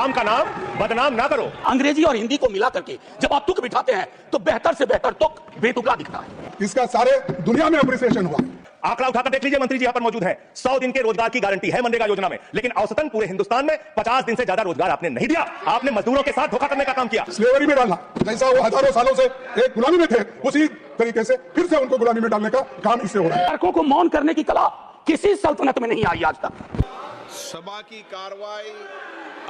काम का नाम बदनाम ना करो। अंग्रेजी और हिंदी को मिला करके जब आप तुक बिठाते हैं तो बेहतर से बेहतर तुक बेतुका दिखता है। इसका सारे दुनिया में अप्रिसिएशन हुआ। आंकड़ा उठाकर देख लीजिए, मंत्री जी यहाँ पर मौजूद है। 100 दिन के रोजगार की गारंटी है मनरेगा योजना में, लेकिन औसतन पूरे हिंदुस्तान में 50 दिन से ज्यादा रोजगार आपने नहीं दिया। आपने मजदूरों के साथ धोखा करने का काम किया। स्लेवरी में डालना, जैसा वो हजारों सालों से एक गुलामी में थे, उसी तरीके से फिर से उनको गुलामी में डालने का काम इससे हो रहा है। कारकों को मौन करने की कला किसी सल्तनत में नहीं आई आज तक। सभा की कार्रवाई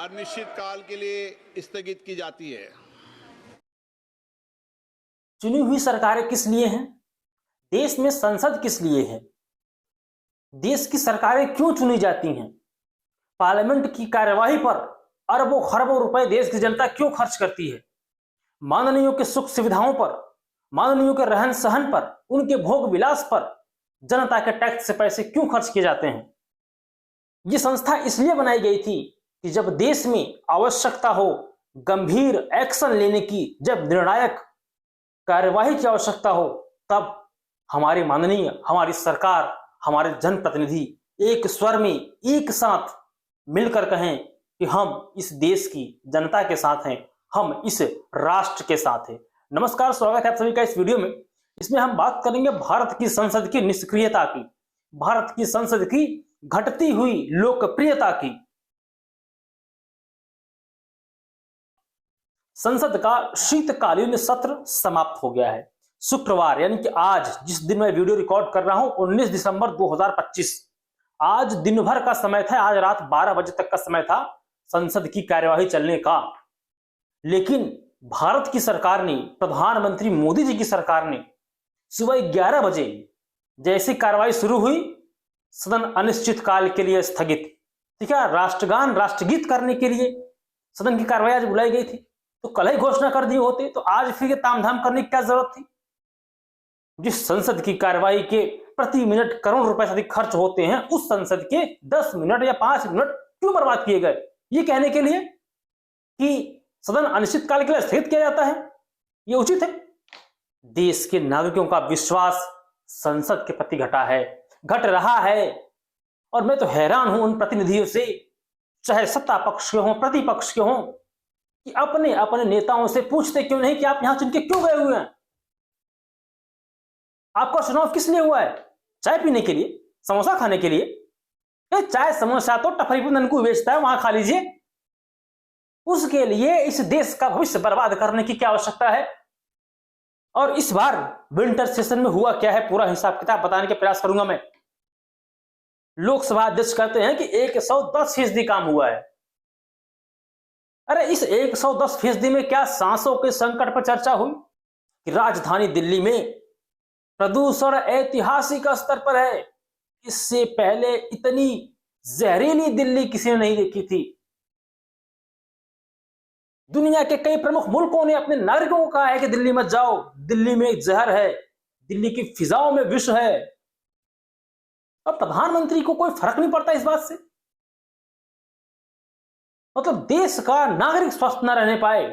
अनिश्चित काल के लिए स्थगित की जाती है। चुनी हुई सरकारें किस लिए हैं? देश में संसद किस लिए है? देश की सरकारें क्यों चुनी जाती हैं? पार्लियामेंट की कार्यवाही पर अरबों खरबों रुपए देश की जनता क्यों खर्च करती है? माननीयों के सुख सुविधाओं पर, माननीयों के रहन सहन पर, उनके भोग विलास पर जनता के टैक्स से पैसे क्यों खर्च किए जाते हैं? ये संस्था इसलिए बनाई गई थी कि जब देश में आवश्यकता हो गंभीर एक्शन लेने की, जब निर्णायक कार्यवाही की आवश्यकता हो, तब हमारे माननीय, हमारी सरकार, हमारे जनप्रतिनिधि एक स्वर में एक साथ मिलकर कहें कि हम इस देश की जनता के साथ हैं, हम इस राष्ट्र के साथ हैं। नमस्कार, स्वागत है आप सभी का इस वीडियो में। इसमें हम बात करेंगे भारत की संसद की निष्क्रियता की, भारत की संसद की घटती हुई लोकप्रियता की। संसद का शीतकालीन सत्र समाप्त हो गया है। शुक्रवार यानी कि आज, जिस दिन मैं वीडियो रिकॉर्ड कर रहा हूं, 19 दिसंबर 2025, आज दिन भर का समय था। आज रात 12 बजे तक का समय था संसद की कार्यवाही चलने का। लेकिन भारत की सरकार ने, प्रधानमंत्री मोदी जी की सरकार ने सुबह 11 बजे जैसी कार्यवाही शुरू हुई, सदन अनिश्चित काल के लिए स्थगित। ठीक है, राष्ट्रगान राष्ट्रगीत करने के लिए सदन की कार्यवाही आज बुलाई गई थी, तो कल ही घोषणा कर दी होती तो आज फिर तामझाम करने की क्या जरूरत थी? जिस संसद की कार्यवाही के प्रति मिनट करोड़ रुपए से अधिक खर्च होते हैं, उस संसद के 10 मिनट या 5 मिनट क्यों बर्बाद किए गए? ये कहने के लिए कि सदन अनिश्चित काल के लिए स्थगित किया जाता है, ये उचित है? देश के नागरिकों का विश्वास संसद के प्रति घटा है, घट रहा है। और मैं तो हैरान हूं उन प्रतिनिधियों से, चाहे सत्ता पक्ष के हों, प्रतिपक्ष के हों, कि अपने अपने नेताओं से पूछते क्यों नहीं कि आप यहां चुन के क्यों गए हुए हैं? आपका चुनाव किस लिए हुआ है? चाय पीने के लिए, समोसा खाने के लिए? चाय समोसा तो टपरी पर ननकू बेचता है, वहां खा लीजिए। उसके लिए इस देश का भविष्य बर्बाद करने की क्या आवश्यकता है? और इस बार विंटर सेशन में हुआ क्या है, पूरा हिसाब किताब बताने के प्रयास करूंगा मैं। लोकसभा अध्यक्ष कहते हैं कि 110% काम हुआ है। अरे इस 110% में क्या सांसों के संकट पर चर्चा हुई कि राजधानी दिल्ली में प्रदूषण ऐतिहासिक स्तर पर है? इससे पहले इतनी जहरीली दिल्ली किसी ने नहीं देखी थी। दुनिया के कई प्रमुख मुल्कों ने अपने नागरिकों को कहा है कि दिल्ली मत जाओ, दिल्ली में एक जहर है, दिल्ली की फिजाओं में विष है। और प्रधानमंत्री को कोई फर्क नहीं पड़ता इस बात से? मतलब देश का नागरिक स्वस्थ न रहने पाए,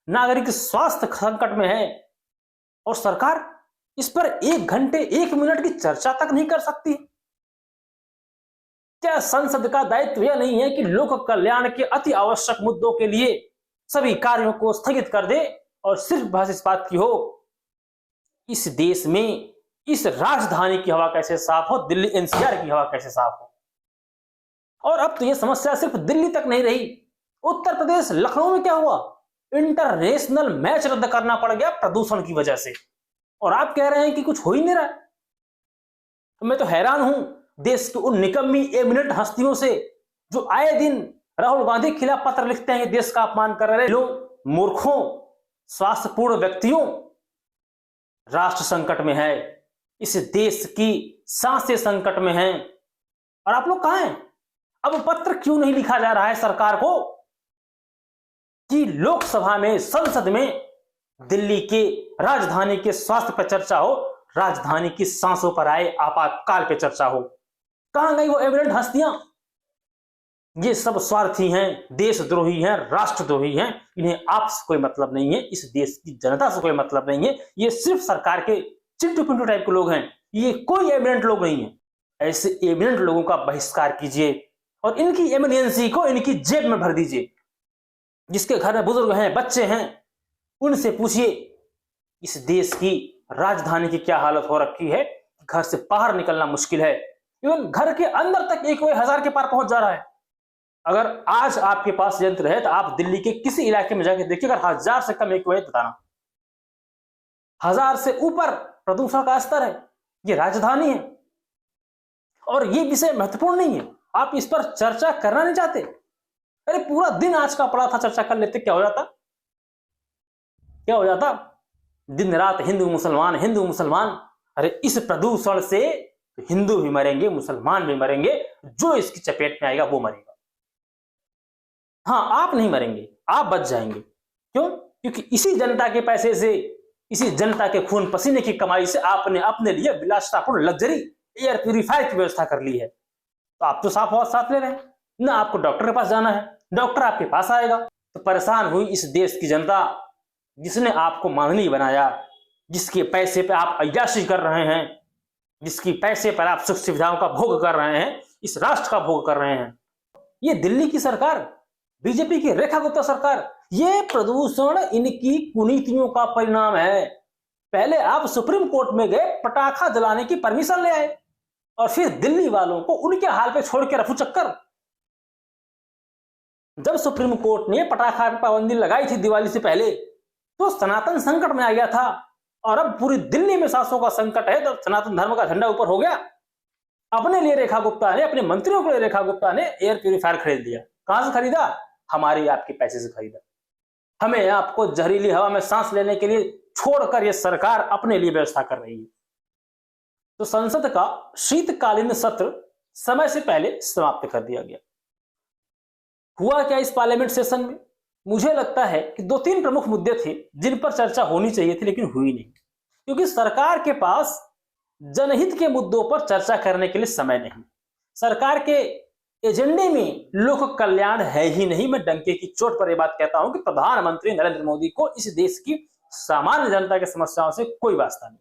नागरिक स्वास्थ्य संकट में है, और सरकार इस पर 1 घंटे 1 मिनट की चर्चा तक नहीं कर सकती? क्या संसद का दायित्व यह नहीं है कि लोक कल्याण के अति आवश्यक मुद्दों के लिए सभी कार्यों को स्थगित कर दे और सिर्फ बहस इस बात की हो इस देश में इस राजधानी की हवा कैसे साफ हो, दिल्ली एनसीआर की हवा कैसे साफ हो? और अब तो यह समस्या सिर्फ दिल्ली तक नहीं रही, उत्तर प्रदेश लखनऊ में क्या हुआ? इंटरनेशनल मैच रद्द करना पड़ गया प्रदूषण की वजह से, और आप कह रहे हैं कि कुछ हो ही नहीं रहा। मैं तो हैरान हूं देश की उन निकम्मी एमिनेंट हस्तियों से जो आए दिन राहुल गांधी के खिलाफ पत्र लिखते हैं, देश का अपमान कर रहे लोग, मूर्खों, स्वास्थ्यपूर्ण व्यक्तियों। राष्ट्र संकट में है, इस देश की सांसें संकट में हैं, और आप लोग कहां हैं? अब पत्र क्यों नहीं लिखा जा रहा है सरकार को कि लोकसभा में, संसद में दिल्ली के राजधानी के स्वास्थ्य पर चर्चा हो, राजधानी की सांसों पर आए आपातकाल पे चर्चा हो? कहां गई वो एविडेंट हस्तियां? ये सब स्वार्थी हैं, देशद्रोही हैं, राष्ट्रद्रोही हैं। इन्हें आपसे कोई मतलब नहीं है, इस देश की जनता से कोई मतलब नहीं है। ये सिर्फ सरकार के चिंटू पिंटू टाइप के लोग हैं, ये कोई एमिनेंट लोग नहीं है। ऐसे एमिनेंट लोगों का बहिष्कार कीजिए और इनकी एमिनेंसी को इनकी जेब में भर दीजिए। जिसके घर में बुजुर्ग हैं, बच्चे हैं, उनसे पूछिए इस देश की राजधानी की क्या हालत हो रखी है। घर से बाहर निकलना मुश्किल है, इवन घर के अंदर तक एक्यूआई 1000 के पार पहुंच जा रहा है। अगर आज आपके पास यंत्र है तो आप दिल्ली के किसी इलाके में जाके देखिए, अगर 1000 से कम एक्यूआई बताना, 1000 से ऊपर प्रदूषण का स्तर है। ये राजधानी है और ये विषय महत्वपूर्ण नहीं है, आप इस पर चर्चा करना नहीं चाहते। अरे पूरा दिन आज का पड़ा था, चर्चा कर लेते, क्या हो जाता, क्या हो जाता। दिन रात हिंदू मुसलमान, हिंदू मुसलमान। अरे इस प्रदूषण से हिंदू भी मरेंगे, मुसलमान भी मरेंगे, जो इसकी चपेट में आएगा वो मरेगा। हाँ, आप नहीं मरेंगे, आप बच जाएंगे। क्यों? क्योंकि इसी जनता के पैसे से, इसी जनता के खून पसीने की कमाई से आपने अपने लिए विलासितापूर्ण लग्जरी एयर प्यूरिफायर की व्यवस्था कर ली है। तो आप तो साथ ले रहे हैं ना, आपको डॉक्टर के पास जाना है, डॉक्टर आपके पास आएगा। तो परेशान हुई इस देश की जनता, जिसने आपको माननीय बनाया, जिसके पैसे पे आप अय्याशी कर रहे हैं, जिसकी पैसे पर आप सुख सुविधाओं का भोग कर रहे हैं, इस राष्ट्र का भोग कर रहे हैं। ये दिल्ली की सरकार, बीजेपी की रेखा गुप्ता सरकार, ये प्रदूषण इनकी कुनीतियों का परिणाम है। पहले आप सुप्रीम कोर्ट में गए, पटाखा जलाने की परमिशन ले आए, और फिर दिल्ली वालों को उनके हाल पे छोड़ के रफू चक्कर। जब सुप्रीम कोर्ट ने पटाखा पर पाबंदी लगाई थी दिवाली से पहले, तो सनातन संकट में आ गया था, और अब पूरी दिल्ली में सांसों का संकट है, तो सनातन धर्म का झंडा ऊपर हो गया। अपने लिए रेखा गुप्ता ने, अपने मंत्रियों के लिए रेखा गुप्ता ने एयर प्यूरिफायर खरीद लिया। कहां से खरीदा? हमारी आपके पैसे से खरीदा। हमें आपको जहरीली हवा में सांस लेने के लिए छोड़कर यह सरकार अपने लिए व्यवस्था कर रही है। तो संसद का शीतकालीन सत्र समय से पहले समाप्त कर दिया गया। हुआ क्या इस पार्लियामेंट सेशन में? मुझे लगता है कि 2-3 प्रमुख मुद्दे थे जिन पर चर्चा होनी चाहिए थी, लेकिन हुई नहीं, क्योंकि सरकार के पास जनहित के मुद्दों पर चर्चा करने के लिए समय नहीं। सरकार के एजेंडे में लोक कल्याण है ही नहीं। मैं डंके की चोट पर यह बात कहता हूं कि प्रधानमंत्री नरेंद्र मोदी को इस देश की सामान्य जनता की समस्याओं से कोई वास्ता नहीं।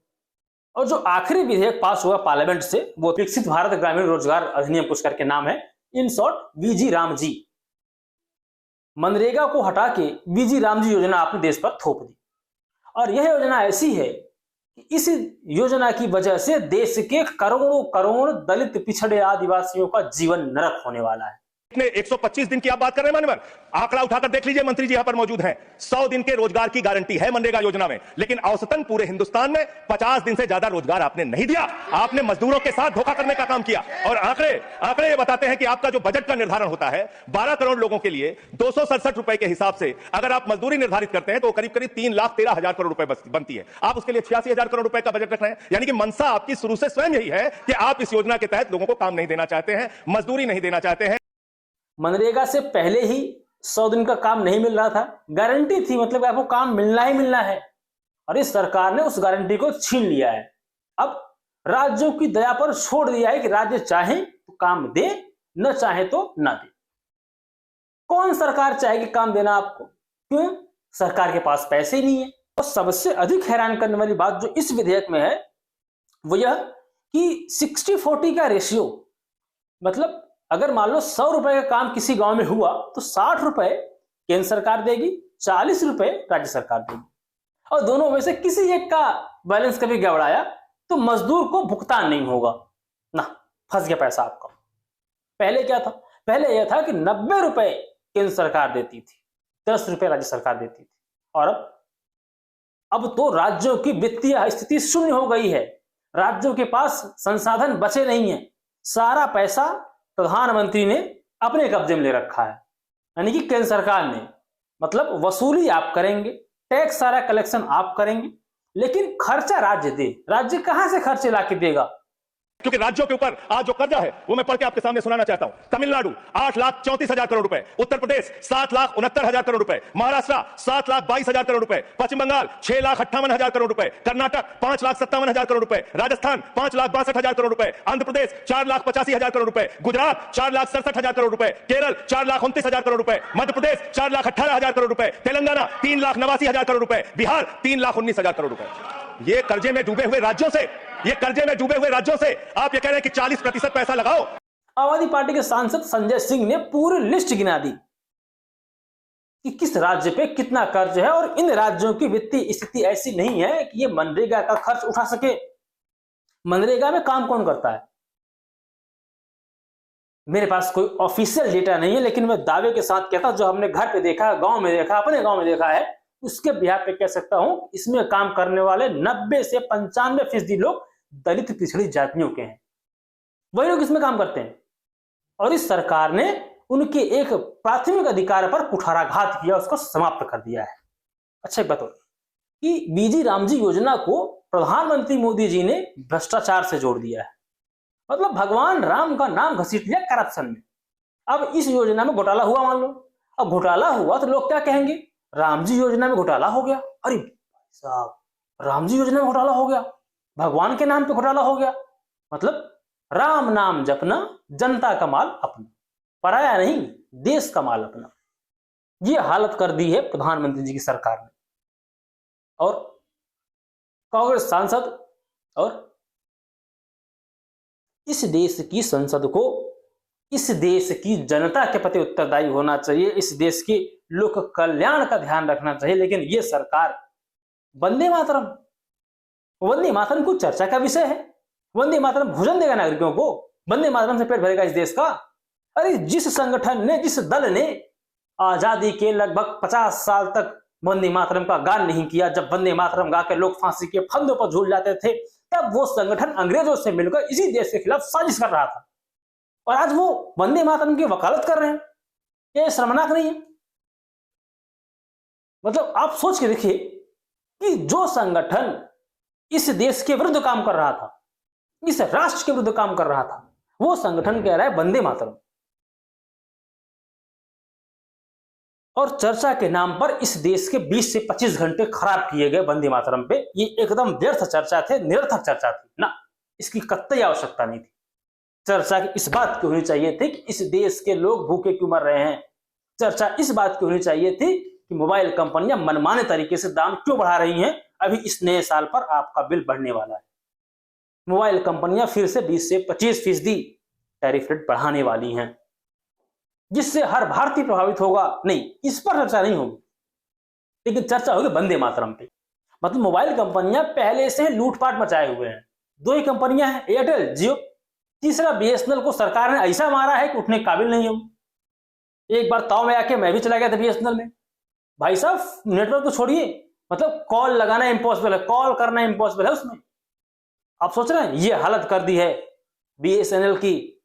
और जो आखिरी विधेयक पास हुआ पार्लियामेंट से, वो विकसित भारत ग्रामीण रोजगार अधिनियम कुछ करके नाम है, इन शॉर्ट वीजी रामजी। मनरेगा को हटा के वीजी रामजी योजना आपने देश पर थोप दी, और यह योजना ऐसी है कि इस योजना की वजह से देश के करोड़ों करोड़ दलित, पिछड़े, आदिवासियों का जीवन नरक होने वाला है। इतने 125 दिन की आप बात कर रहे हैं मान्यवर, आंकड़ा उठाकर देख लीजिए, मंत्री जी यहां पर मौजूद हैं। 100 दिन के रोजगार की गारंटी है मनरेगा योजना में, लेकिन औसतन पूरे हिंदुस्तान में 50 दिन से ज्यादा रोजगार आपने नहीं दिया। आपने मजदूरों के साथ धोखा करने का काम किया। और आंकड़े ये बताते हैं कि आपका जो बजट का निर्धारण होता है 12 करोड़ लोगों के लिए 267 रुपए के हिसाब से अगर आप मजदूरी निर्धारित करते हैं तो करीब करीब 3,13,000 करोड़ रुपए बनती है। आप उसके लिए 86,000 करोड़ रुपए का बजट रख रहे हैं। यानी कि मनसा आपकी शुरू से स्वयं यही है कि आप इस योजना के तहत लोगों को काम नहीं देना चाहते हैं, मजदूरी नहीं देना चाहते हैं। मनरेगा से पहले ही 100 दिन का काम नहीं मिल रहा था, गारंटी थी, मतलब आपको काम मिलना ही मिलना है, और इस सरकार ने उस गारंटी को छीन लिया है। अब राज्यों की दया पर छोड़ दिया है कि राज्य चाहे तो काम दे, न चाहे तो ना दे। कौन सरकार चाहेगी काम देना आपको? क्यों? सरकार के पास पैसे ही नहीं है। और सबसे अधिक हैरान करने वाली बात जो इस विधेयक में है वो यह कि 60-40 का रेशियो, मतलब अगर मान लो 100 रुपए का काम किसी गांव में हुआ तो 60 रुपए केंद्र सरकार देगी, 40 रुपए राज्य सरकार देगी, और दोनों में से किसी एक का बैलेंस कभी गड़बड़ाया तो मजदूर को भुगतान नहीं होगा ना, फंस गया पैसा आपका। पहले क्या था? पहले यह था कि 90 रुपए केंद्र सरकार देती थी, 10 रुपए राज्य सरकार देती थी, और अब तो राज्यों की वित्तीय स्थिति शून्य हो गई है। राज्यों के पास संसाधन बचे नहीं है, सारा पैसा प्रधानमंत्री ने अपने कब्जे में ले रखा है, यानी कि केंद्र सरकार ने। मतलब वसूली आप करेंगे, टैक्स सारा कलेक्शन आप करेंगे, लेकिन खर्चा राज्य दे। राज्य कहां से खर्चे लाके देगा? क्योंकि राज्यों के ऊपर आज जो कर्जा है वो मैं पढ़ के आपके सामने सुनाना चाहता हूं। तमिलनाडु 8,34,000 करोड़ रुपए, उत्तर प्रदेश 7,69,000 करोड़ रुपए, महाराष्ट्र 7,22,000 करोड़ रुपए, पश्चिम बंगाल 6,58,000 करोड़ रुपए, कर्नाटक 5,57,000 करोड़ रुपए, राजस्थान 5,62,000 करोड़ रुपए, आंध्र प्रदेश 4,85,000 करोड़ रुपए, गुजरात 4,67,000 करोड़ रुपए, केरल 4,29,000 करोड़ रुपए, मध्य प्रदेश 4,18,000 करोड़ रुपए, तेलंगाना 3,89,000 करोड़ रुपए, बिहार 3,19,000 करोड़ रुपए। ये कर्जे में डूबे हुए राज्यों से, ये कर्जे में डूबे हुए राज्यों से आप ये कह रहे हैं कि 40% पैसा लगाओ। आम आदमी पार्टी के सांसद संजय सिंह ने पूरी लिस्ट गिना दी कि किस राज्य पे कितना कर्ज है, और इन राज्यों की वित्तीय स्थिति ऐसी नहीं है कि ये मनरेगा का खर्च उठा सके। मनरेगा में काम कौन करता है? मेरे पास कोई ऑफिशियल डेटा नहीं है, लेकिन मैं दावे के साथ कहता हूं, जो हमने घर पे देखा, गांव में देखा, अपने गांव में देखा है, उसके बिहार पे कह सकता हूं, इसमें काम करने वाले 90 से 95% लोग दलित पिछड़ी जातियों के हैं। वही लोग इसमें काम करते हैं, और इस सरकार ने उनके एक प्राथमिक अधिकार पर कुठाराघात किया, उसको समाप्त कर दिया है। अच्छा, एक बात और कि बीजी रामजी योजना को प्रधानमंत्री मोदी जी ने भ्रष्टाचार से जोड़ दिया है। मतलब भगवान राम का नाम घसीट लिया करप्शन में। अब इस योजना में घोटाला हुआ, मान लो, अब घोटाला हुआ तो लोग क्या कहेंगे? रामजी योजना में घोटाला हो गया। अरे साहब, रामजी योजना में घोटाला हो गया, भगवान के नाम पे घोटाला हो गया। मतलब राम नाम जपना, जनता का माल अपना, पराया नहीं, देश का माल अपना। ये हालत कर दी है प्रधानमंत्री जी की सरकार ने। और कांग्रेस सांसद और इस देश की संसद को इस देश की जनता के प्रति उत्तरदायी होना चाहिए, इस देश के लोक कल्याण का ध्यान रखना चाहिए। लेकिन ये सरकार वंदे मातरम, वंदे मातरम को चर्चा का विषय है। वंदे मातरम भोजन देगा नागरिकों को? वंदे मातरम से पेट भरेगा इस देश का? अरे जिस संगठन ने, जिस दल ने आजादी के लगभग 50 साल तक वंदे मातरम का गान नहीं किया, जब वंदे मातरम गा के लोग फांसी के फंदों पर झूल जाते थे, तब वो संगठन अंग्रेजों से मिलकर इसी देश के खिलाफ साजिश कर रहा था, और आज वो वंदे मातरम की वकालत कर रहे हैं। ये शर्मनाक नहीं है? मतलब आप सोच के देखिए कि जो संगठन इस देश के विरुद्ध काम कर रहा था, इस राष्ट्र के विरुद्ध काम कर रहा था, वो संगठन कह रहा है वंदे मातरम। और चर्चा के नाम पर इस देश के 20 से 25 घंटे खराब किए गए वंदे मातरम पे। ये एकदम व्यर्थ चर्चा थे, निरर्थक चर्चा थी ना, इसकी कतई आवश्यकता नहीं थी। चर्चा इस बात की होनी चाहिए थी कि इस देश के लोग भूखे क्यों मर रहे हैं। चर्चा इस बात की होनी चाहिए थी कि मोबाइल कंपनियां मनमाने तरीके से दाम क्यों बढ़ा रही हैं। अभी इस नए साल पर आपका बिल बढ़ने वाला है, मोबाइल कंपनियां फिर से 20 से 25% टैरिफ रेट बढ़ाने वाली हैं, जिससे हर भारतीय प्रभावित होगा। नहीं, इस पर चर्चा नहीं होगी, लेकिन चर्चा होगी वंदे मातरम पे। मतलब मोबाइल कंपनियां पहले से लूटपाट मचाए हुए हैं। 2 ही कंपनियां हैं, एयरटेल, जियो। तीसरा बीएसएनएल को सरकार ने ऐसा मारा है कि उठने के काबिल नहीं हो। एक बार ताव में आके मैं भी चला गया था बीएसएनएल में। भाई साहब, नेटवर्क तो छोड़िए, मतलब कॉल लगाना इम्पॉसिबल है, कॉल करना इम्पॉसिबल है उसमें। आप सोच रहे हैं, ये हालत कर दी है बीएसएनएल की।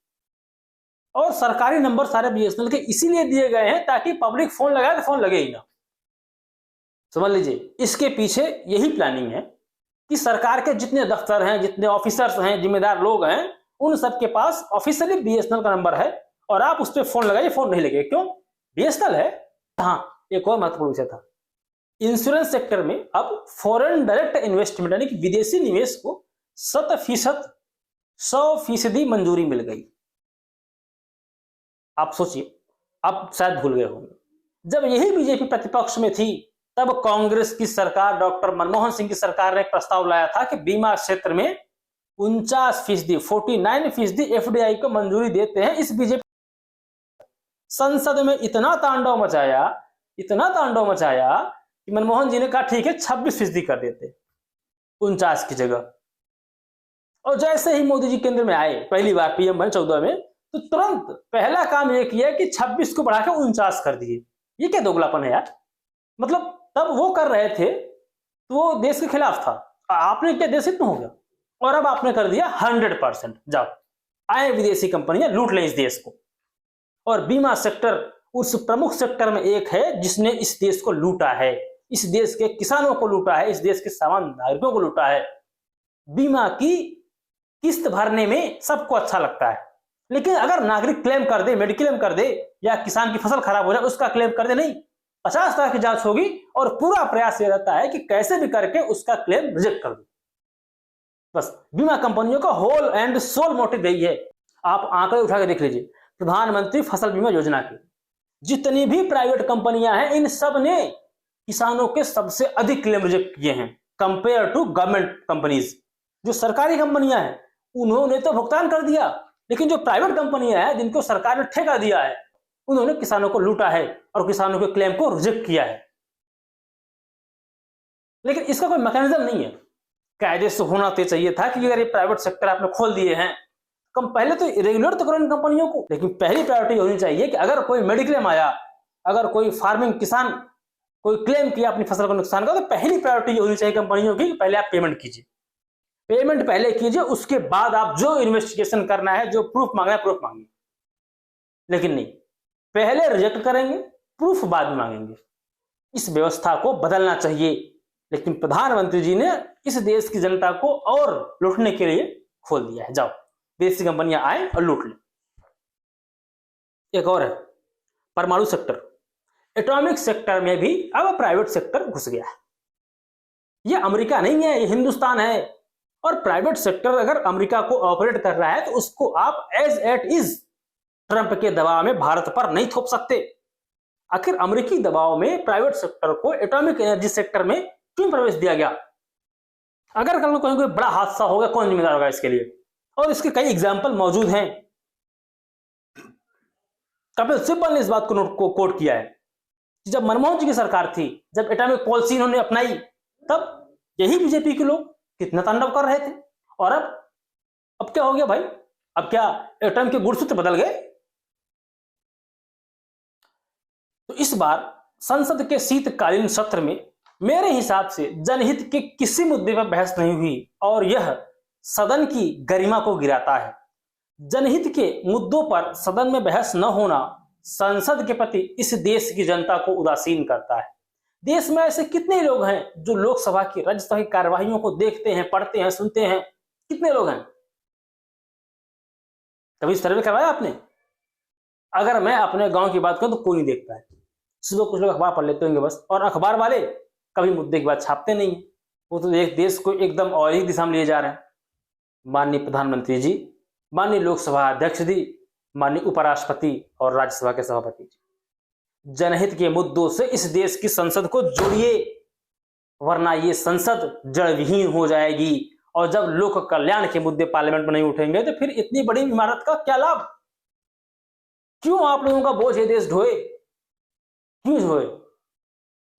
और सरकारी नंबर सारे बीएसएनएल के इसीलिए दिए गए हैं ताकि पब्लिक फोन लगाए तो फोन लगे ही ना। समझ लीजिए, इसके पीछे यही प्लानिंग है कि सरकार के जितने दफ्तर हैं, जितने ऑफिसर्स हैं, जिम्मेदार लोग हैं, उन सबके पास ऑफिशियली बीएसएनएल का नंबर है, और आप उस पर फोन लगाइए, फोन नहीं लगे। क्यों? बीएसएनएल है। हाँ, एक और महत्वपूर्ण विषय था, इंश्योरेंस सेक्टर में अब फॉरेन डायरेक्ट इन्वेस्टमेंट यानी कि विदेशी निवेश को 100% मंजूरी मिल गई। आप सोचिए, आप शायद भूल गए होंगे, जब यही बीजेपी प्रतिपक्ष में थी तब कांग्रेस की सरकार, डॉक्टर मनमोहन सिंह की सरकार ने एक प्रस्ताव लाया था कि बीमा क्षेत्र में 49% एफडीआई को मंजूरी देते हैं। इस बीजेपी संसद में इतना तांडव मचाया कि मनमोहन जी ने कहा ठीक है 26% कर देते 49 की जगह। और जैसे ही मोदी जी केंद्र में आए, पहली बार पीएम बने 14 में, तो तुरंत पहला काम यह किया कि 26 को बढ़ाकर 49 कर दिए। ये क्या दोगलापन है यार? मतलब तब वो कर रहे थे तो वो देश के खिलाफ था, आपने क्या देश हित में हो गया, और अब आपने कर दिया 100%। जाओ, आए विदेशी कंपनियां लूट लें इस देश को। और बीमा सेक्टर उस प्रमुख सेक्टर में एक है जिसने इस देश को लूटा है, इस देश के किसानों को लूटा है, इस देश के सामान्य नागरिकों को लूटा है। बीमा की किस्त भरने में सबको अच्छा लगता है, लेकिन अगर नागरिक क्लेम कर दे, मेडिक्लेम कर दे, या किसान की फसल खराब हो जाए उसका क्लेम कर दे, नहीं, 50 तरह की जांच होगी और पूरा प्रयास ये रहता है कि कैसे भी करके उसका क्लेम रिजेक्ट कर दो। बस बीमा कंपनियों का होल एंड सोल मोटिव यही है। आप आंकड़े उठा के देख लीजिए, प्रधानमंत्री फसल बीमा योजना के जितनी भी प्राइवेट कंपनियां हैं, इन सब ने किसानों के सबसे अधिक क्लेम रिजेक्ट किए हैं कंपेयर टू गवर्नमेंट कंपनीज। जो सरकारी कंपनियां हैं उन्होंने तो भुगतान कर दिया, लेकिन जो प्राइवेट कंपनियां हैं जिनको सरकार ने ठेका दिया है, उन्होंने किसानों को लूटा है और किसानों के क्लेम को रिजेक्ट किया है। लेकिन इसका कोई मैकेनिज्म नहीं है। कायदे से होना तो चाहिए था कि अगर ये प्राइवेट सेक्टर आपने खोल दिए हैं, कम पहले तो रेगुलेट तो करो इन कंपनियों को। लेकिन पहली प्रायोरिटी होनी चाहिए कि अगर कोई मेडिक्लेम आया, अगर कोई फार्मिंग किसान कोई क्लेम किया अपनी फसल को नुकसान का, तो पहली प्रायोरिटी होनी चाहिए कंपनियों की, पहले आप पेमेंट कीजिए। पेमेंट पहले कीजिए, उसके बाद आप जो इन्वेस्टिगेशन करना है, जो प्रूफ मांगना है प्रूफ मांगिए। लेकिन नहीं, पहले रिजेक्ट करेंगे, प्रूफ बाद में मांगेंगे। इस व्यवस्था को बदलना चाहिए। लेकिन प्रधानमंत्री जी ने इस देश की जनता को और लूटने के लिए खोल दिया है। जाओ देश की कंपनियां आए और लूट ले। एक और है परमाणु सेक्टर। एटॉमिक सेक्टर में भी अब प्राइवेट सेक्टर घुस गया है। ये अमेरिका नहीं है, ये हिंदुस्तान है। और प्राइवेट सेक्टर अगर अमेरिका को ऑपरेट कर रहा है तो उसको आप एज इट इज ट्रंप के दबाव में भारत पर नहीं थोप सकते। आखिर अमेरिकी दबाव में प्राइवेट सेक्टर को एटॉमिक एनर्जी सेक्टर में क्यों प्रवेश दिया गया? अगर कल को कोई बड़ा हादसा होगा, कौन जिम्मेदार होगा इसके लिए? और इसके कई एग्जाम्पल मौजूद हैं। कपिल सिब्बल ने इस बात को कोट किया है। जब मनमोहन जी की सरकार थी, जब एटॉमिक पॉलिसी इन्होंने अपनाई, तब यही बीजेपी के लोग कितना तांडव कर रहे थे। और अब क्या हो गया भाई? अब क्या एटम के गुणसूत्र बदल गए? तो इस बार संसद के शीतकालीन सत्र में मेरे हिसाब से जनहित के किसी मुद्दे पर बहस नहीं हुई, और यह सदन की गरिमा को गिराता है। जनहित के मुद्दों पर सदन में बहस न होना संसद के प्रति इस देश की जनता को उदासीन करता है। देश में ऐसे कितने लोग हैं जो लोकसभा की, राज्यसभा की कार्यवाहियों को देखते हैं, पढ़ते हैं, सुनते हैं? कितने लोग हैं? कभी सर्वे करवाया आपने? अगर मैं अपने गांव की बात करूं तो कोई नहीं देखता है। सुबह कुछ लोग अखबार पढ़ लेते होंगे बस, और अखबार वाले कभी मुद्दे की बात छापते नहीं है। वो तो एक देश को एकदम और ही दिशा में लिए जा रहे हैं। माननीय प्रधानमंत्री जी, माननीय लोकसभा अध्यक्ष जी, माननीय उपराष्ट्रपति और राज्यसभा के सभापति जी, जनहित के मुद्दों से इस देश की संसद को जोड़िए, वरना ये संसद जड़ विहीन हो जाएगी। और जब लोक कल्याण के मुद्दे पार्लियामेंट में नहीं उठेंगे तो फिर इतनी बड़ी इमारत का क्या लाभ? क्यों आप लोगों का बोझ ये देश ढोए? क्यों ढोए?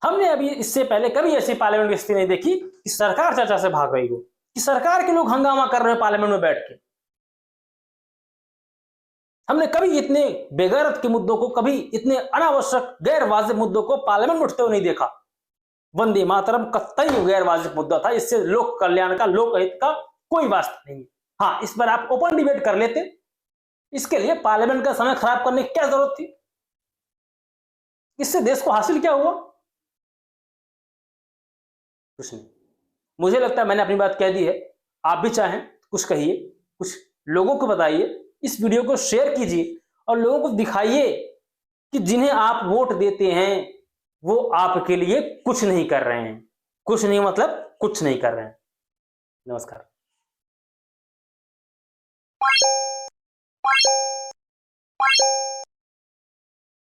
हमने अभी इससे पहले कभी ऐसी पार्लियामेंट की स्थिति नहीं देखी कि सरकार चर्चा से भाग रही हो, कि सरकार के लोग हंगामा कर रहे हैं पार्लियामेंट में बैठ के। हमने कभी इतने बेगैरत के मुद्दों को, कभी इतने अनावश्यक गैर वाजिब मुद्दों को पार्लियामेंट में उठते हुए नहीं देखा। वंदे मातरम कतई गैर वाजिब मुद्दा था, इससे लोक कल्याण का, लोकहित का कोई वास्ता नहीं। हाँ, इस पर आप ओपन डिबेट कर लेते, इसके लिए पार्लियामेंट का समय खराब करने की क्या जरूरत थी? इससे देश को हासिल क्या हुआ? कुछ नहीं। मुझे लगता है मैंने अपनी बात कह दी है। आप भी चाहें कुछ कहिए, कुछ लोगों को बताइए, इस वीडियो को शेयर कीजिए और लोगों को दिखाइए कि जिन्हें आप वोट देते हैं वो आपके लिए कुछ नहीं कर रहे हैं। कुछ नहीं मतलब कुछ नहीं कर रहे हैं। नमस्कार।